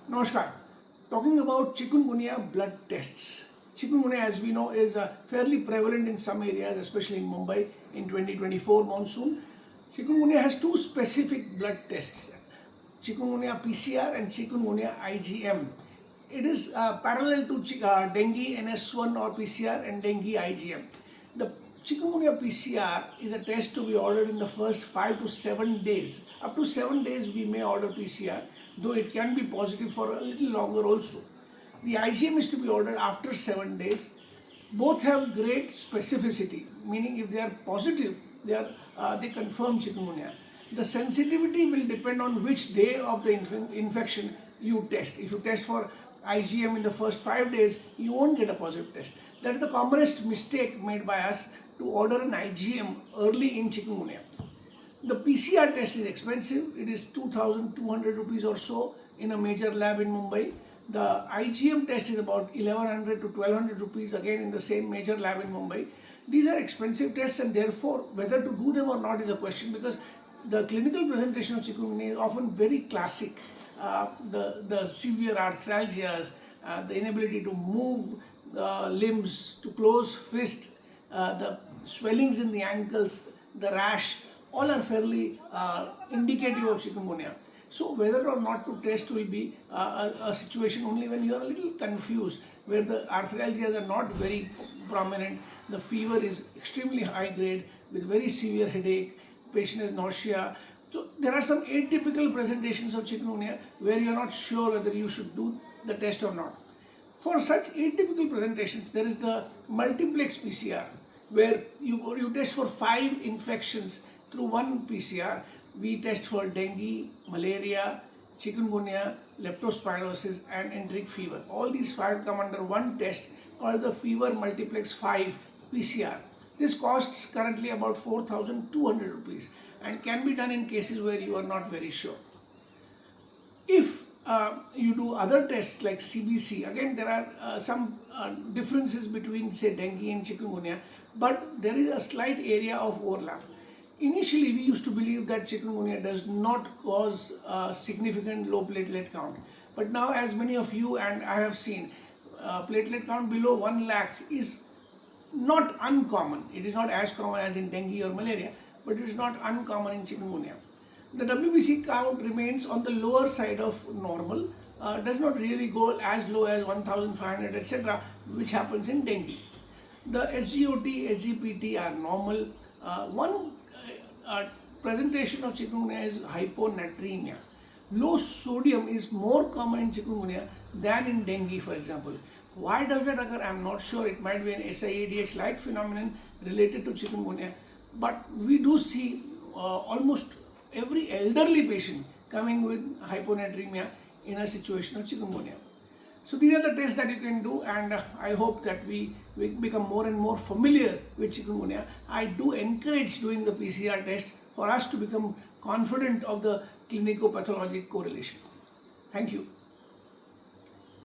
Namaskar. Talking about chikungunya blood tests. Chikungunya, as we know, is fairly prevalent in some areas, especially in Mumbai in 2024 monsoon. Chikungunya has two specific blood tests, chikungunya PCR and chikungunya IgM. It is parallel to dengue NS1 or PCR and dengue IgM. The chikungunya PCR is a test to be ordered in the first 5 to 7 days. Up to 7 days we may order PCR, though it can be positive for a little longer also. The IgM is to be ordered after 7 days. Both have great specificity, meaning if they are positive, they confirm chikungunya. The sensitivity will depend on which day of the infection you test. If you test for IgM in the first 5 days, you won't get a positive test. That is the commonest mistake made by us, to order an IgM early in chikungunya. The PCR test is expensive. It is 2,200 rupees or so in a major lab in Mumbai. The IgM test is about 1100 to 1200 rupees, again in the same major lab in Mumbai. These are expensive tests, and therefore whether to do them or not is a question, because the clinical presentation of chikungunya is often very classic. The severe arthralgias, the inability to move limbs, to close fist, the swellings in the ankles, the rash, all are fairly indicative of chikungunya. So whether or not to test will be a situation only when you are a little confused, where the arthralgias are not very prominent, the fever is extremely high grade with very severe headache, patient has nausea. So there are some atypical presentations of chikungunya where you are not sure whether you should do the test or not. For such atypical presentations, there is the multiplex PCR, where you test for 5 infections through one PCR. We test for dengue, malaria, chikungunya, leptospirosis and enteric fever. All these 5 come under one test called the fever multiplex 5 PCR. This costs currently about 4,200 rupees and can be done in cases where you are not very sure. If you do other tests like CBC, again there are some differences between, say, dengue and chikungunya, but there is a slight area of overlap. Initially, we used to believe that chikungunya does not cause significant low platelet count. But now, as many of you and I have seen, platelet count below 1 lakh is not uncommon. It is not as common as in dengue or malaria, but it is not uncommon in chikungunya. The WBC count remains on the lower side of normal, does not really go as low as 1,500, etc., which happens in dengue. The SGOT, SGPT are normal. One presentation of chikungunya is hyponatremia. Low sodium is more common in chikungunya than in dengue, for example. Why does that occur? I am not sure. It might be an SIADH-like phenomenon related to chikungunya. But we do see almost every elderly patient coming with hyponatremia in a situation of chikungunya. So these are the tests that you can do, and I hope that we become more and more familiar with chikungunya. I do encourage doing the PCR test for us to become confident of the clinico-pathologic correlation. Thank you.